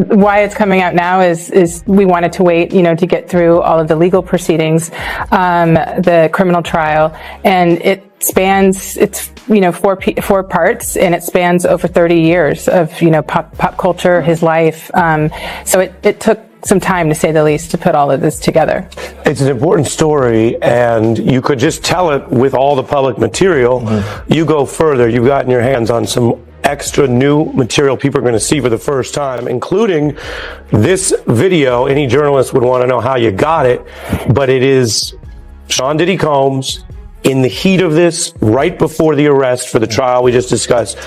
why it's coming out now is we wanted to wait, to get through all of the legal proceedings, the criminal trial, and it's 4 parts, and it spans over 30 years of, pop culture, his life. So it took some time, to say the least, to put all of this together. It's an important story, and you could just tell it with all the public material. Mm-hmm. You go further, you've gotten your hands on some extra new material people are going to see for the first time, including this video. Any journalist would want to know how you got it, but it is Sean Diddy Combs in the heat of this, right before the arrest for the trial we just discussed,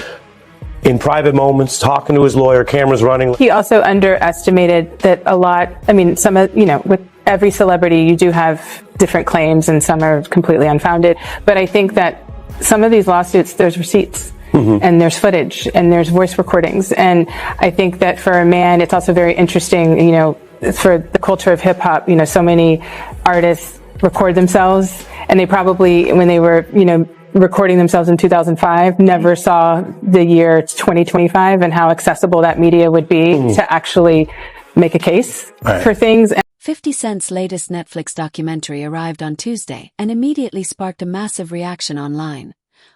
in private moments, talking to his lawyer, cameras running. He also underestimated that with every celebrity, you do have different claims, and some are completely unfounded. But I think that some of these lawsuits, there's receipts. Mm-hmm. And there's footage, and there's voice recordings. And I think that for a man, it's also very interesting, for the culture of hip hop, so many artists record themselves, and they probably, when they were, recording themselves in 2005, never saw the year 2025 and how accessible that media would be to actually make a case for things. 50 Cent's latest Netflix documentary arrived on Tuesday and immediately sparked a massive reaction online,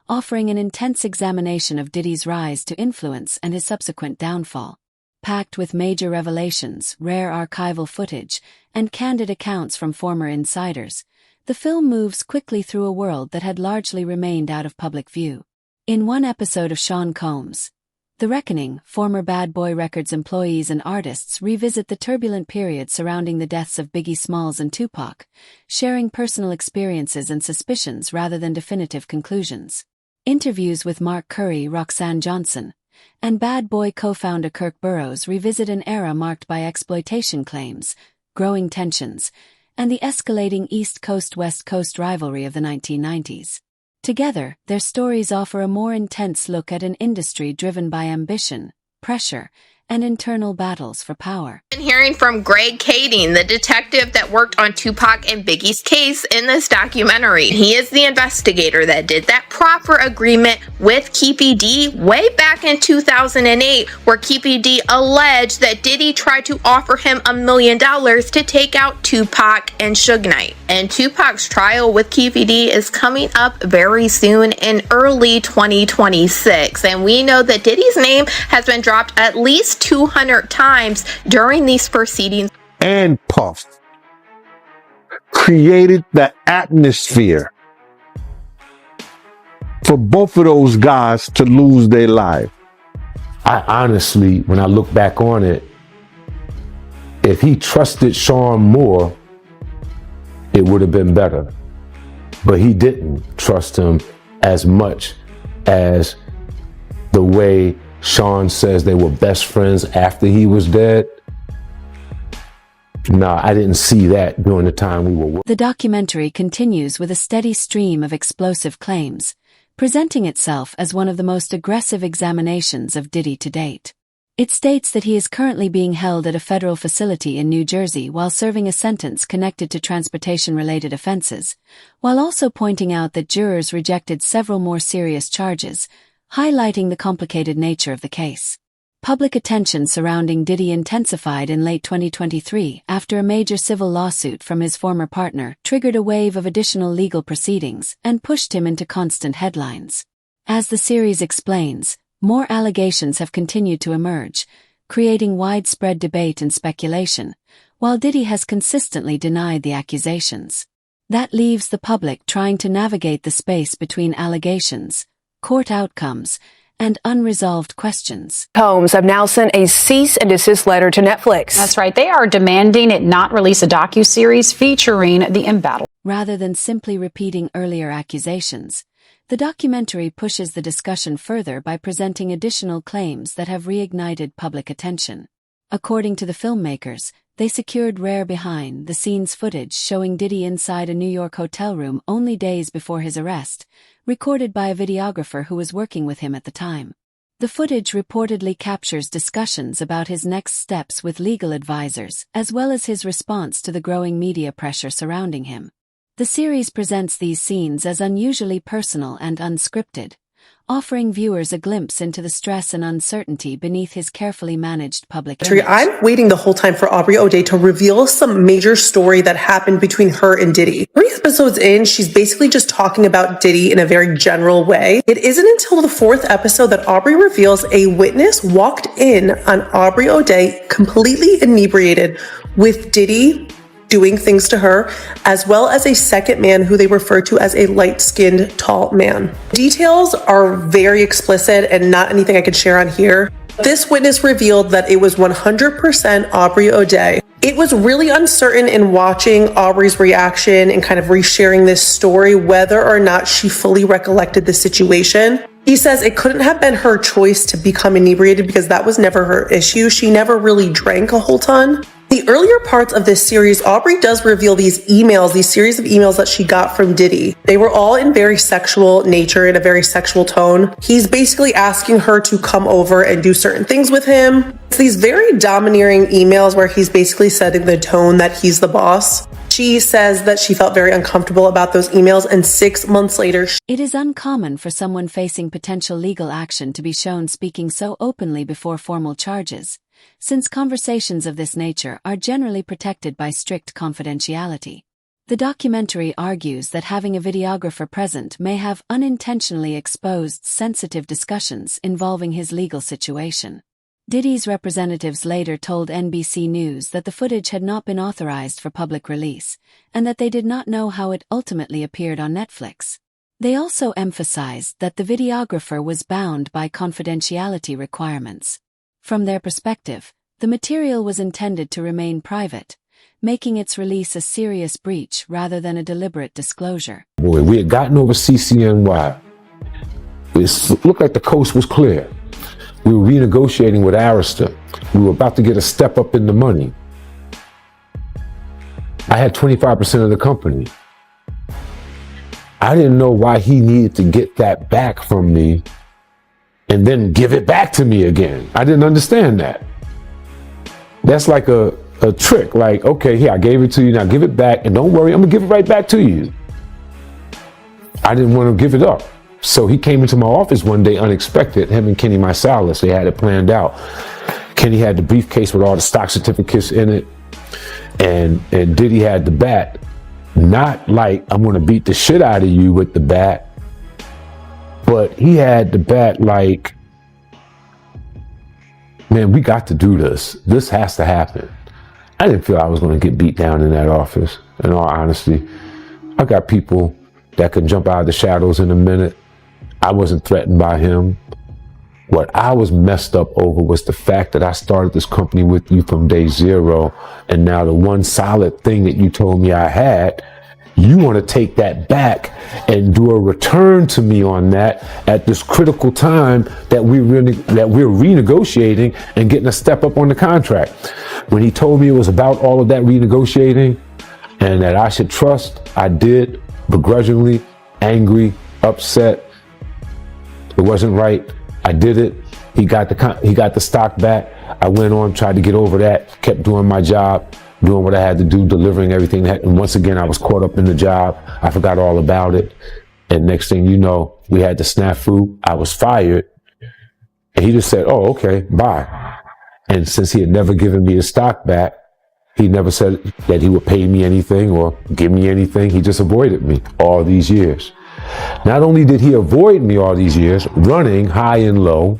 offering an intense examination of Diddy's rise to influence and his subsequent downfall. Packed with major revelations, rare archival footage, and candid accounts from former insiders, the film moves quickly through a world that had largely remained out of public view. In one episode of Sean Combs' The Reckoning, former Bad Boy Records employees and artists revisit the turbulent period surrounding the deaths of Biggie Smalls and Tupac, sharing personal experiences and suspicions rather than definitive conclusions. Interviews with Mark Curry, Roxanne Johnson, and Bad Boy co-founder Kirk Burroughs revisit an era marked by exploitation claims, growing tensions, and the escalating East Coast-West Coast rivalry of the 1990s. Together, their stories offer a more intense look at an industry driven by ambition, pressure, and internal battles for power. And hearing from Greg Kading, the detective that worked on Tupac and Biggie's case in this documentary. He is the investigator that did that proper agreement with Keefe D way back in 2008, where Keefe D alleged that Diddy tried to offer him $1 million to take out Tupac and Suge Knight. And Tupac's trial with Keefe D is coming up very soon in early 2026. And we know that Diddy's name has been dropped at least 200 times during these proceedings. And Puff created the atmosphere for both of those guys to lose their life. I honestly, when I look back on it, if he trusted Sean more, it would have been better. But he didn't trust him as much as the way Sean says they were best friends after he was dead. No, I didn't see that during the time we were working. The documentary continues with a steady stream of explosive claims, presenting itself as one of the most aggressive examinations of Diddy to date. It states that he is currently being held at a federal facility in New Jersey while serving a sentence connected to transportation-related offenses, while also pointing out that jurors rejected several more serious charges, highlighting the complicated nature of the case. Public attention surrounding Diddy intensified in late 2023 after a major civil lawsuit from his former partner triggered a wave of additional legal proceedings and pushed him into constant headlines. As the series explains, more allegations have continued to emerge, creating widespread debate and speculation, while Diddy has consistently denied the accusations. That leaves the public trying to navigate the space between allegations, court outcomes, and unresolved questions. Combs have now sent a cease and desist letter to Netflix. That's right. They are demanding it not release a docuseries featuring the embattled. Rather than simply repeating earlier accusations, the documentary pushes the discussion further by presenting additional claims that have reignited public attention. According to the filmmakers, they secured rare behind-the-scenes footage showing Diddy inside a New York hotel room only days before his arrest, recorded by a videographer who was working with him at the time. The footage reportedly captures discussions about his next steps with legal advisors, as well as his response to the growing media pressure surrounding him. The series presents these scenes as unusually personal and unscripted, offering viewers a glimpse into the stress and uncertainty beneath his carefully managed public image. I'm waiting the whole time for Aubrey O'Day to reveal some major story that happened between her and Diddy. 3 episodes in, she's basically just talking about Diddy in a very general way. It isn't until the 4th episode that Aubrey reveals a witness walked in on Aubrey O'Day completely inebriated with Diddy doing things to her, as well as a second man who they refer to as a light-skinned, tall man. Details are very explicit and not anything I could share on here. This witness revealed that it was 100% Aubrey O'Day. It was really uncertain in watching Aubrey's reaction and kind of resharing this story whether or not she fully recollected the situation. He says it couldn't have been her choice to become inebriated because that was never her issue. She never really drank a whole ton. The earlier parts of this series, Aubrey does reveal these series of emails that she got from Diddy. They were all in very sexual nature, in a very sexual tone. He's basically asking her to come over and do certain things with him. It's these very domineering emails where he's basically setting the tone that he's the boss. She says that she felt very uncomfortable about those emails, and 6 months later, it is uncommon for someone facing potential legal action to be shown speaking so openly before formal charges, since conversations of this nature are generally protected by strict confidentiality. The documentary argues that having a videographer present may have unintentionally exposed sensitive discussions involving his legal situation. Diddy's representatives later told NBC News that the footage had not been authorized for public release, and that they did not know how it ultimately appeared on Netflix. They also emphasized that the videographer was bound by confidentiality requirements. From their perspective, the material was intended to remain private, making its release a serious breach rather than a deliberate disclosure. Boy, we had gotten over CCNY. It looked like the coast was clear. We were renegotiating with Arista. We were about to get a step up in the money. I had 25% of the company. I didn't know why he needed to get that back from me and then give it back to me again. I didn't understand that. That's like a trick. Like, okay, here, I gave it to you, now give it back, and don't worry, I'm gonna give it right back to you. I didn't want to give it up. So he came into my office one day unexpected, him and Kenny Marsalis, they had it planned out. Kenny had the briefcase with all the stock certificates in it, and Diddy had the bat. Not like, I'm gonna beat the shit out of you with the bat, but he had the bat like, man, we got to do this. This has to happen. I didn't feel I was gonna get beat down in that office, in all honesty. I got people that can jump out of the shadows in a minute. I wasn't threatened by him. What I was messed up over was the fact that I started this company with you from day zero, and now the one solid thing that you told me I had, you want to take that back and do a return to me on that at this critical time that we're renegotiating and getting a step up on the contract. When he told me it was about all of that renegotiating and that I should trust, I did, begrudgingly, angry, upset. It wasn't right. I did it. He got the stock back. I went on, tried to get over that, kept doing my job, doing what I had to do, delivering everything. And once again, I was caught up in the job. I forgot all about it. And next thing you know, we had the snafu. I was fired. And he just said, oh, okay, bye. And since he had never given me the stock back, he never said that he would pay me anything or give me anything. He just avoided me all these years. Not only did he avoid me all these years, running high and low,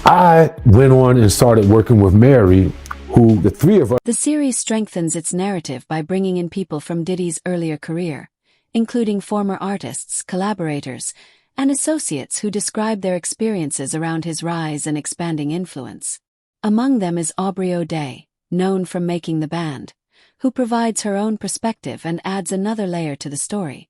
I went on and started working with Mary, who the three of us... The series strengthens its narrative by bringing in people from Diddy's earlier career, including former artists, collaborators, and associates who describe their experiences around his rise and expanding influence. Among them is Aubrey O'Day, known from Making the Band, who provides her own perspective and adds another layer to the story.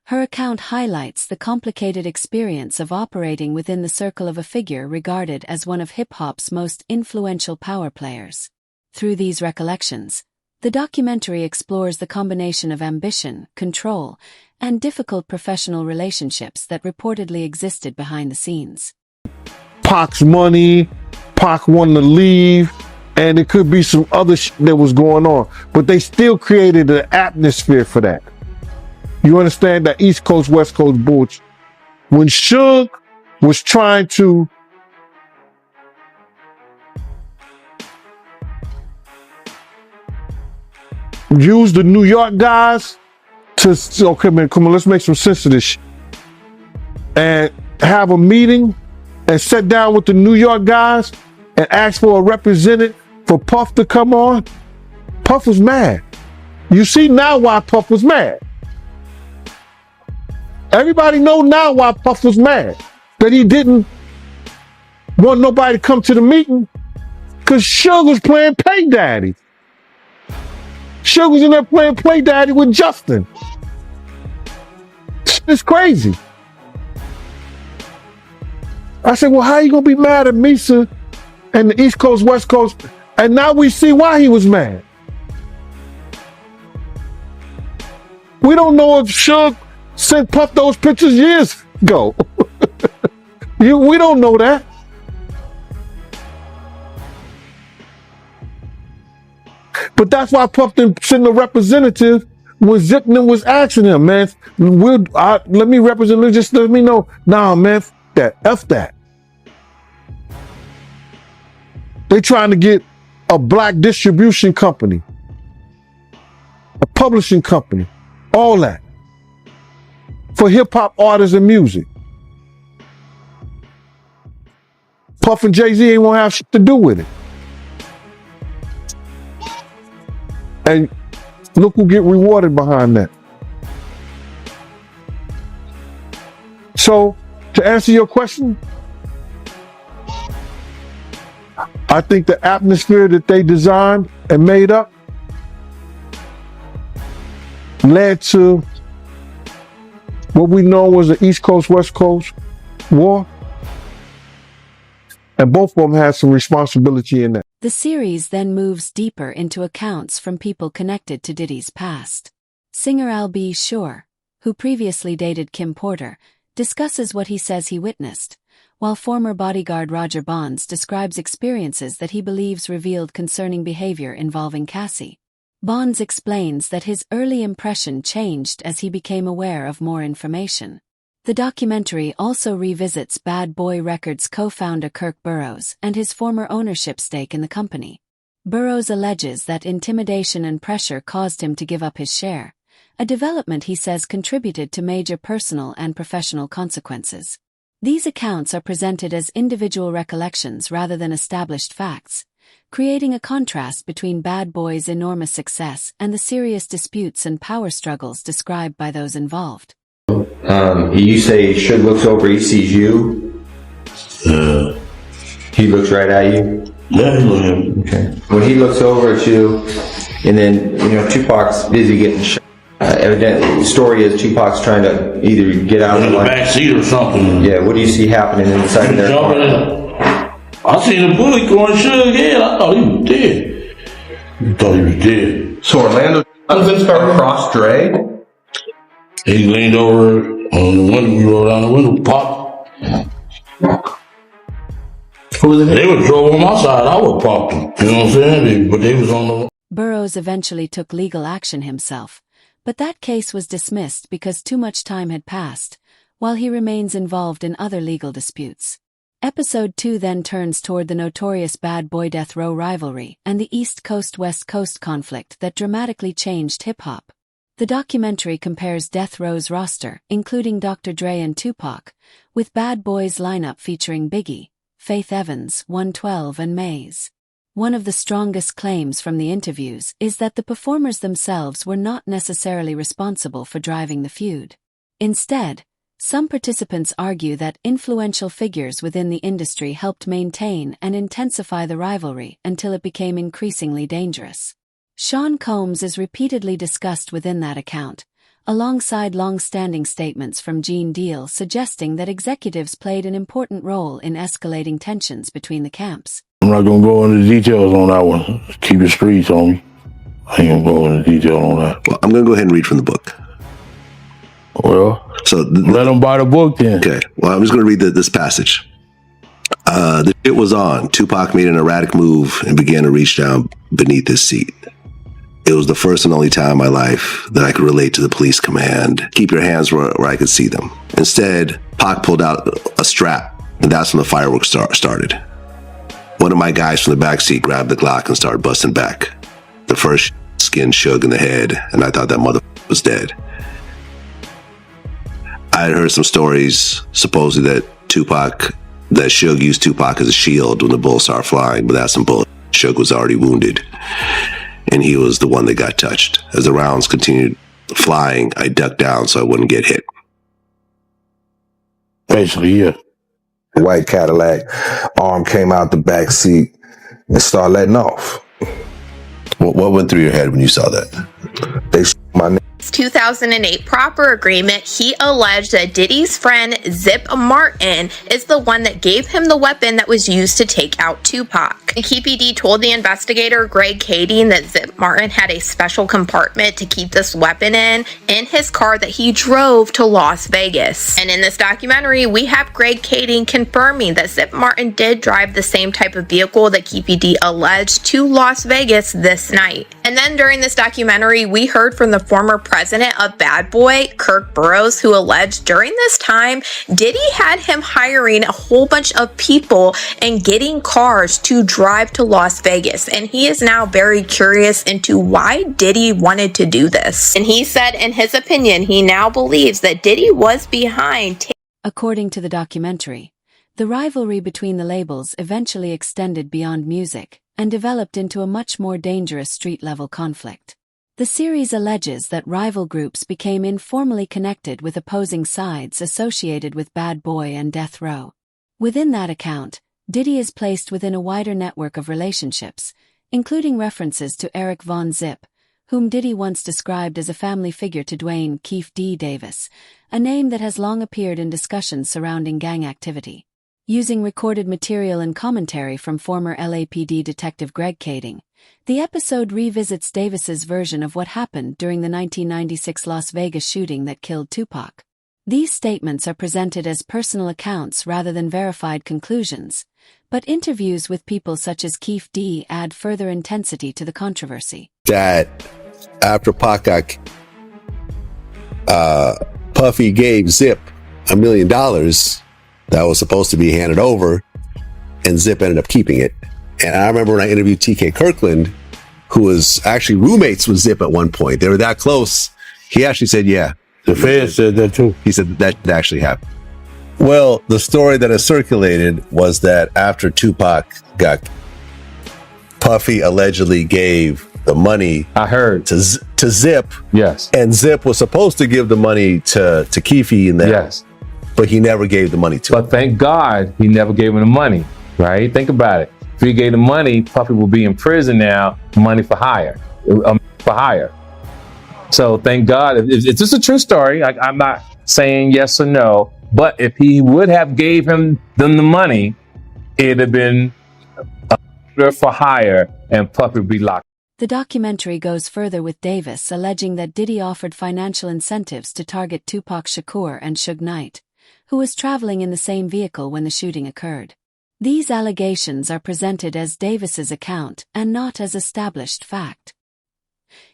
Her account highlights the complicated experience of operating within the circle of a figure regarded as one of hip-hop's most influential power players. Through these recollections, the documentary explores the combination of ambition, control, and difficult professional relationships that reportedly existed behind the scenes. Pac's money, Pac wanted to leave, and it could be some other shit that was going on, but they still created an atmosphere for that. You understand that East Coast, West Coast bullshit. when Suge was trying to use the New York guys to, okay, man, come on, let's make some sense of this shit. And have a meeting and sit down with the New York guys and ask for a representative for Puff to come on. Puff was mad. You see now why Puff was mad. Everybody know now why Puff was mad. That he didn't want nobody to come to the meeting because Suge was playing Pay Daddy. Suge was in there playing Play Daddy with Justin. It's crazy. I said, well, how you gonna be mad at Misa and the East Coast, West Coast? And now we see why he was mad. We don't know if Suge sent Puff those pictures years ago. We don't know that. But that's why Puff didn't send a representative when Zipman was asking him, man, let me represent, just let me know. Nah, man, F that. They trying to get a black distribution company, a publishing company, all that for hip hop artists and music. Puff and Jay-Z ain't won't have shit to do with it. And look who get rewarded behind that. So, to answer your question, I think the atmosphere that they designed and made up led to what we know was the East Coast, West Coast war. And both of them had some responsibility in that. The series then moves deeper into accounts from people connected to Diddy's past. Singer Al B. Sure, who previously dated Kim Porter, discusses what he says he witnessed, while former bodyguard Roger Bonds describes experiences that he believes revealed concerning behavior involving Cassie. Bonds explains that his early impression changed as he became aware of more information. The documentary also revisits Bad Boy Records co-founder Kirk Burroughs and his former ownership stake in the company. Burroughs alleges that intimidation and pressure caused him to give up his share, a development he says contributed to major personal and professional consequences. These accounts are presented as individual recollections rather than established facts, creating a contrast between Bad Boy's enormous success and the serious disputes and power struggles described by those involved. You say Suge looks over, he sees you? He looks right at you? Yeah, he looks at me. Okay. When he looks over at you, and then, Tupac's busy getting shot. Evidently, the story is Tupac's trying to either get out in the back seat or something. Yeah, what do you see happening inside of their car? I seen a bullet going Suge's head. I thought he was dead. You thought he was dead. So Orlando crossed Dre? He leaned over on the window, we rolled down the window, popped. They would drove on my side, I would pop them. You know what I'm saying? But they was on the... Burroughs eventually took legal action himself, but that case was dismissed because too much time had passed, while he remains involved in other legal disputes. Episode 2 then turns toward the notorious Bad Boy Death Row rivalry and the East Coast-West Coast conflict that dramatically changed hip-hop. The documentary compares Death Row's roster, including Dr. Dre and Tupac, with Bad Boy's lineup featuring Biggie, Faith Evans, 112 and Maze. One of the strongest claims from the interviews is that the performers themselves were not necessarily responsible for driving the feud. Instead, some participants argue that influential figures within the industry helped maintain and intensify the rivalry until it became increasingly dangerous. Sean Combs is repeatedly discussed within that account, alongside long-standing statements from Gene Deal suggesting that executives played an important role in escalating tensions between the camps. I'm not going to go into details on that one. Keep it streets on me. I ain't going to go into detail on that. Well, I'm going to go ahead and read from the book. Well, so let them buy the book then. Okay. Well, I'm just going to read this passage. The shit was on. Tupac made an erratic move and began to reach down beneath his seat. It was the first and only time in my life that I could relate to the police command. Keep your hands where I could see them. Instead, Pac pulled out a strap, and that's when the fireworks started. One of my guys from the backseat grabbed the Glock and started busting back. The first skin shook in the head, and I thought that motherfucker was dead. I had heard some stories, supposedly that Suge used Tupac as a shield when the bullets started flying, but that's some bullshit. Suge was already wounded, and he was the one that got touched. As the rounds continued flying, I ducked down so I wouldn't get hit. Basically, yeah. White Cadillac, arm came out the back seat and started letting off. What went through your head when you saw that? They shot my name. 2008 proper agreement, he alleged that Diddy's friend Zip Martin is the one that gave him the weapon that was used to take out Tupac. And KPD told the investigator Greg Kading that Zip Martin had a special compartment to keep this weapon in his car that he drove to Las Vegas. And in this documentary, we have Greg Kading confirming that Zip Martin did drive the same type of vehicle that KPD alleged to Las Vegas this night. And then during this documentary, we heard from the former president of Bad Boy, Kirk Burroughs, who alleged during this time, Diddy had him hiring a whole bunch of people and getting cars to drive to Las Vegas. And he is now very curious into why Diddy wanted to do this. And he said, in his opinion, he now believes that Diddy was behind. According to the documentary, the rivalry between the labels eventually extended beyond music and developed into a much more dangerous street-level conflict. The series alleges that rival groups became informally connected with opposing sides associated with Bad Boy and Death Row. Within that account, Diddy is placed within a wider network of relationships, including references to Eric Von Zip, whom Diddy once described as a family figure to Dwayne Keefe D. Davis, a name that has long appeared in discussions surrounding gang activity. Using recorded material and commentary from former LAPD detective Greg Kading, the episode revisits Davis's version of what happened during the 1996 Las Vegas shooting that killed Tupac. These statements are presented as personal accounts rather than verified conclusions, but interviews with people such as Keefe D. add further intensity to the controversy. That after Pac got Puffy gave Zip $1 million that was supposed to be handed over, and Zip ended up keeping it. And I remember when I interviewed TK Kirkland, who was actually roommates with Zip at one point. They were that close. He actually said, yeah. The feds said that too. He said that actually happened. Well, the story that has circulated was that after Tupac got, Puffy allegedly gave the money. I heard to Zip. Yes. And Zip was supposed to give the money to Keefe and them. Yes. But he never gave the money to him. But thank God he never gave him the money, right? Think about it. If he gave the money, Puffy will be in prison now, money for hire. So thank God. It's just a true story. I'm not saying yes or no, but if he would have gave them the money, it'd have been for hire and Puffy would be locked. The documentary goes further with Davis alleging that Diddy offered financial incentives to target Tupac Shakur and Suge Knight, who was traveling in the same vehicle when the shooting occurred. These allegations are presented as Davis's account and not as established fact.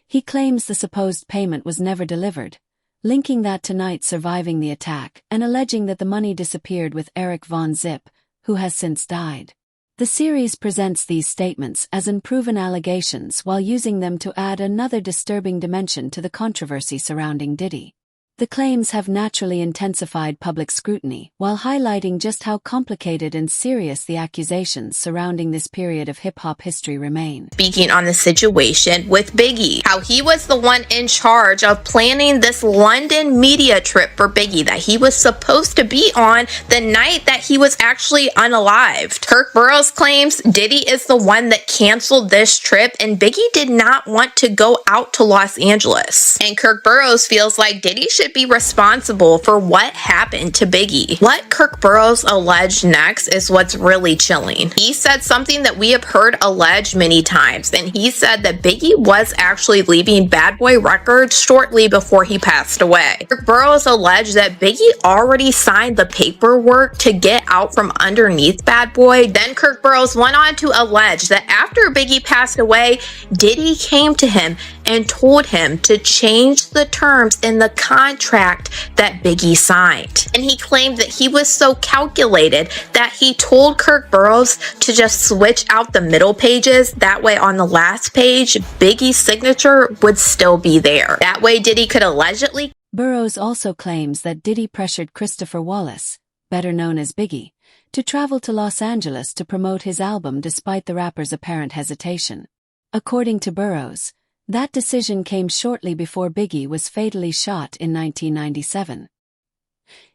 He claims the supposed payment was never delivered, linking that to Knight surviving the attack and alleging that the money disappeared with Eric Von Zip, who has since died. The series presents these statements as unproven allegations while using them to add another disturbing dimension to the controversy surrounding Diddy. The claims have naturally intensified public scrutiny while highlighting just how complicated and serious the accusations surrounding this period of hip-hop history remain. Speaking on the situation with Biggie, how he was the one in charge of planning this London media trip for Biggie that he was supposed to be on the night that he was actually unalived. Kirk Burroughs claims Diddy is the one that canceled this trip and Biggie did not want to go out to Los Angeles. And Kirk Burroughs feels like Diddy should be responsible for what happened to Biggie. What Kirk Burroughs alleged next is what's really chilling. He said something that we have heard alleged many times, and he said that Biggie was actually leaving Bad Boy Records shortly before he passed away. Kirk Burroughs alleged that Biggie already signed the paperwork to get out from underneath Bad Boy. Then Kirk Burroughs went on to allege that after Biggie passed away, Diddy came to him and told him to change the terms in the contract that Biggie signed. And he claimed that he was so calculated that he told Kirk Burroughs to just switch out the middle pages. That way on the last page, Biggie's signature would still be there. That way Diddy could allegedly... Burroughs also claims that Diddy pressured Christopher Wallace, better known as Biggie, to travel to Los Angeles to promote his album despite the rapper's apparent hesitation. According to Burroughs, that decision came shortly before Biggie was fatally shot in 1997.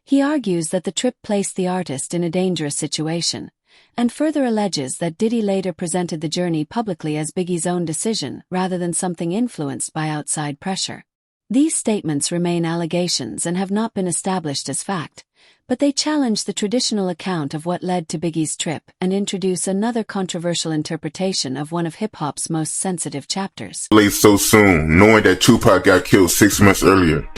He argues that the trip placed the artist in a dangerous situation, and further alleges that Diddy later presented the journey publicly as Biggie's own decision rather than something influenced by outside pressure. These statements remain allegations and have not been established as fact, but they challenge the traditional account of what led to Biggie's trip and introduce another controversial interpretation of one of hip-hop's most sensitive chapters. Late so soon, knowing that Tupac got killed 6 months earlier.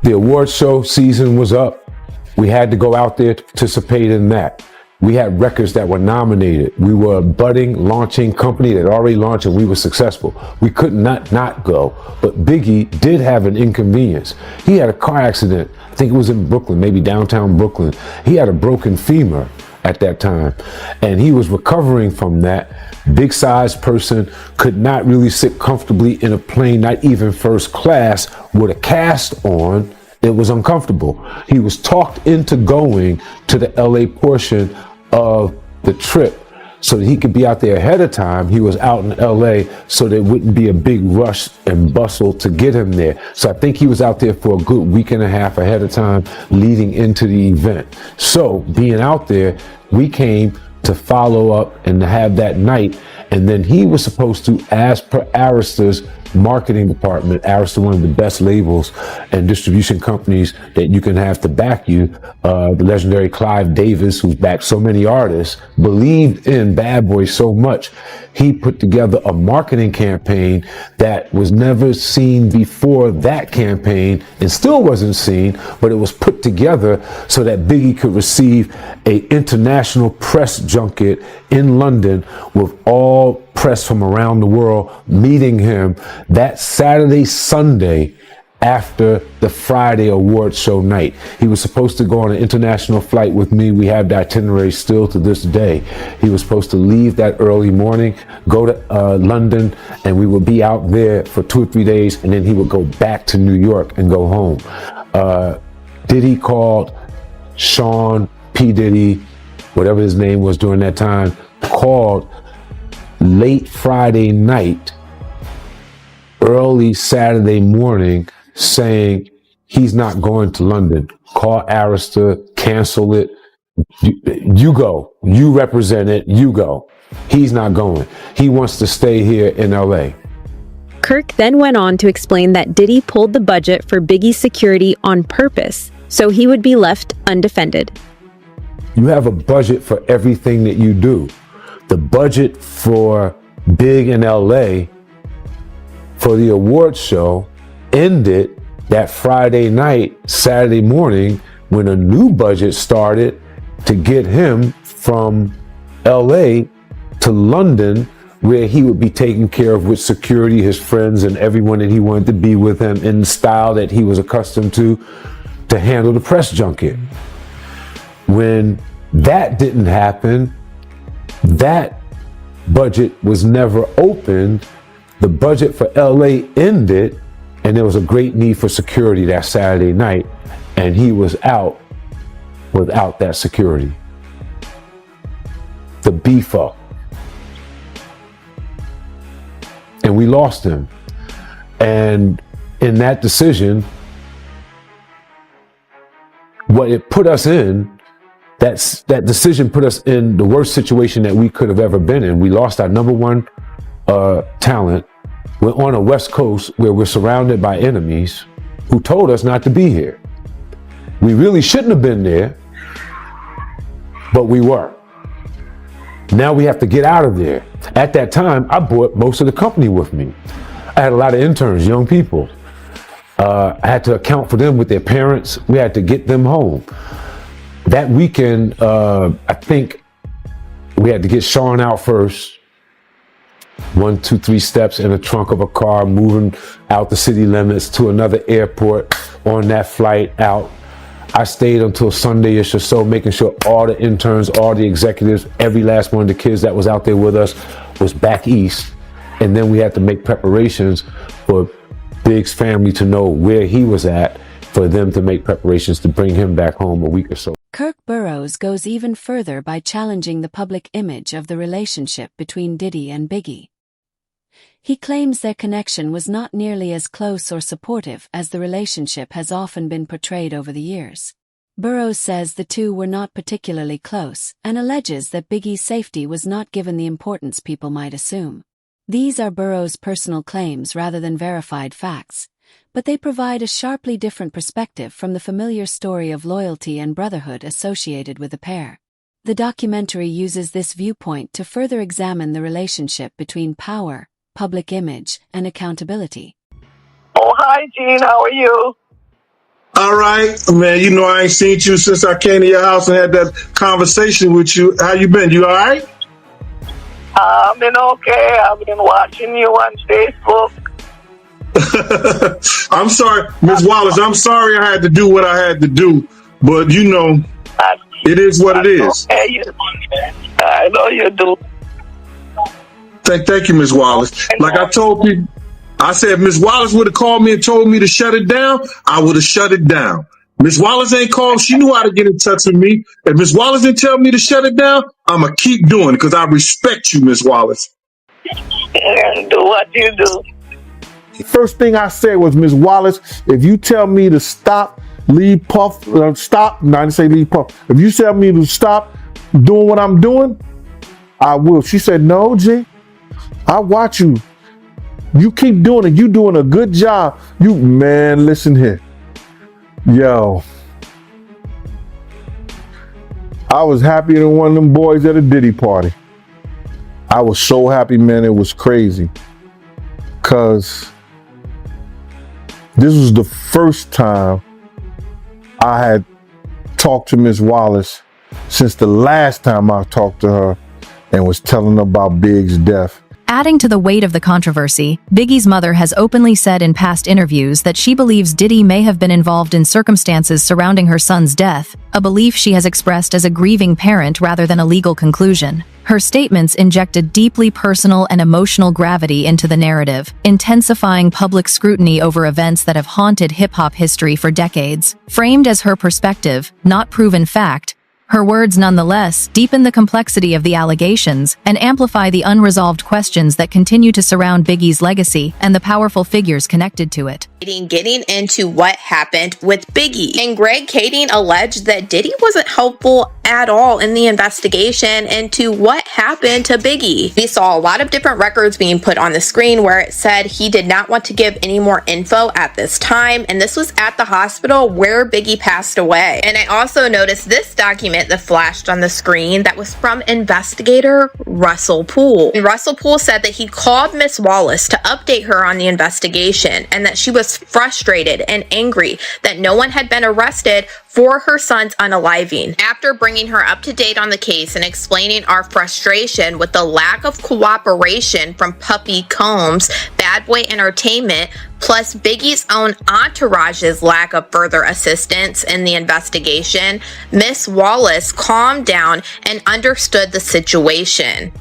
The award show season was up. We had to go out there to participate in that. We had records that were nominated. We were a budding, launching company that already launched, and we were successful. We could not go. But Biggie did have an inconvenience. He had a car accident. I think it was in Brooklyn, maybe downtown Brooklyn. He had a broken femur at that time, and he was recovering from that. Big-sized person, could not really sit comfortably in a plane, not even first class, with a cast on. It was uncomfortable. He was talked into going to the LA portion of the trip so that he could be out there ahead of time. He was out in LA so there wouldn't be a big rush and bustle to get him there. So I think he was out there for a good week and a half ahead of time leading into the event. So being out there, we came to follow up and to have that night. And then he was supposed to, as per Arresta's marketing department, Arista, one of the best labels and distribution companies that you can have to back you, the legendary Clive Davis, who's backed so many artists, believed in Bad Boy so much, he put together a marketing campaign that was never seen before that campaign and still wasn't seen, but it was put together so that Biggie could receive an international press junket in London with all press from around the world meeting him that Saturday, Sunday after the Friday award show night. He was supposed to go on an international flight with me. We have the itinerary still to this day. He was supposed to leave that early morning, go to London, and we would be out there for 2 or 3 days, and then he would go back to New York and go home. Diddy called Sean P. Diddy, whatever his name was during that time, called late Friday night, early Saturday morning, saying he's not going to London. Call Arista, cancel it. You go. You represent it. You go. He's not going. He wants to stay here in LA. Kirk then went on to explain that Diddy pulled the budget for Biggie's security on purpose, so he would be left undefended. You have a budget for everything that you do. The budget for Big in LA for the award show ended that Friday night, Saturday morning, when a new budget started to get him from LA to London, where he would be taken care of with security, his friends, and everyone that he wanted to be with him in the style that he was accustomed to handle the press junket. When that didn't happen, that budget was never opened. The budget for LA ended, and there was a great need for security that Saturday night, and he was out without that security. The beef up. And we lost him. And in that decision, what it put us in, that decision put us in the worst situation that we could have ever been in. We lost our number one talent. We're on a West Coast where we're surrounded by enemies who told us not to be here. We really shouldn't have been there, but we were. Now we have to get out of there. At that time, I brought most of the company with me. I had a lot of interns, young people. I had to account for them with their parents. We had to get them home. That weekend, I think we had to get Sean out first. 1, 2, 3 steps in the trunk of a car, moving out the city limits to another airport on that flight out. I stayed until Sunday-ish or so, making sure all the interns, all the executives, every last one of the kids that was out there with us was back east. And then we had to make preparations for Big's family to know where he was at, for them to make preparations to bring him back home a week or so. Kirk Burrows goes even further by challenging the public image of the relationship between Diddy and Biggie. He claims their connection was not nearly as close or supportive as the relationship has often been portrayed over the years. Burrows says the two were not particularly close and alleges that Biggie's safety was not given the importance people might assume. These are Burrows' personal claims rather than verified facts, but they provide a sharply different perspective from the familiar story of loyalty and brotherhood associated with the pair. The documentary uses this viewpoint to further examine the relationship between power, public image, and accountability. Oh, hi, Gene. How are you? All right, man. You know I ain't seen you since I came to your house and had that conversation with you. How you been? You all right? I've been okay. I've been watching you on Facebook. I'm sorry, Ms. Wallace. I'm sorry I had to do what I had to do, but you know, it is what it is. Okay. I know you do. Thank you, Ms. Wallace. Like I told people, I said if Ms. Wallace would have called me and told me to shut it down, I would have shut it down. Ms. Wallace ain't called. She knew how to get in touch with me. If Ms. Wallace didn't tell me to shut it down, I'm going to keep doing it because I respect you, Ms. Wallace. Do what you do. First thing I said was, Ms. Wallace, if you tell me to stop, leave Puff, stop, no, I didn't say leave Puff. If you tell me to stop doing what I'm doing, I will. She said, no, G, I watch you. You keep doing it. You doing a good job. You, man, listen here. Yo, I was happier than one of them boys at a Diddy party. I was so happy, man, it was crazy. Cause this was the first time I had talked to Miss Wallace since the last time I talked to her and was telling her about Big's death. Adding to the weight of the controversy, Biggie's mother has openly said in past interviews that she believes Diddy may have been involved in circumstances surrounding her son's death, a belief she has expressed as a grieving parent rather than a legal conclusion. Her statements injected deeply personal and emotional gravity into the narrative, intensifying public scrutiny over events that have haunted hip-hop history for decades. Framed as her perspective, not proven fact, her words nonetheless deepen the complexity of the allegations and amplify the unresolved questions that continue to surround Biggie's legacy and the powerful figures connected to it. Getting into what happened with Biggie. And Greg Kading alleged that Diddy wasn't helpful at all in the investigation into what happened to Biggie. We saw a lot of different records being put on the screen where it said he did not want to give any more info at this time, and this was at the hospital where Biggie passed away. And I also noticed this document that flashed on the screen that was from investigator Russell Poole. And Russell Poole said that he called Miss Wallace to update her on the investigation and that she was frustrated and angry that no one had been arrested for her son's unaliving. After bringing her up to date on the case and explaining our frustration with the lack of cooperation from Puppy Combs, Bad Boy Entertainment, plus Biggie's own entourage's lack of further assistance in the investigation, Miss Wallace calmed down and understood the situation.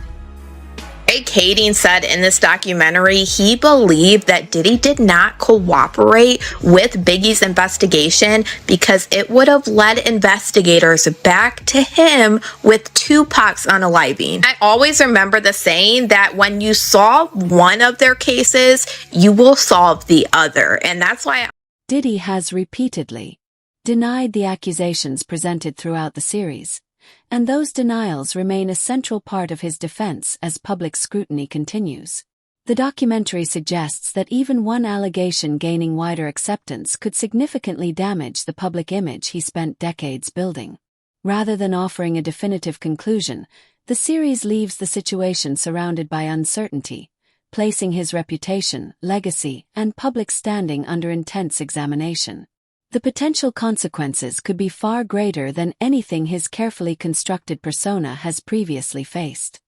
Greg Kading said in this documentary he believed that Diddy did not cooperate with Biggie's investigation because it would have led investigators back to him with Tupac's unaliving. I always remember the saying that when you solve one of their cases, you will solve the other. And that's why Diddy has repeatedly denied the accusations presented throughout the series, and those denials remain a central part of his defense as public scrutiny continues. The documentary suggests that even one allegation gaining wider acceptance could significantly damage the public image he spent decades building. Rather than offering a definitive conclusion, the series leaves the situation surrounded by uncertainty, placing his reputation, legacy, and public standing under intense examination. The potential consequences could be far greater than anything his carefully constructed persona has previously faced.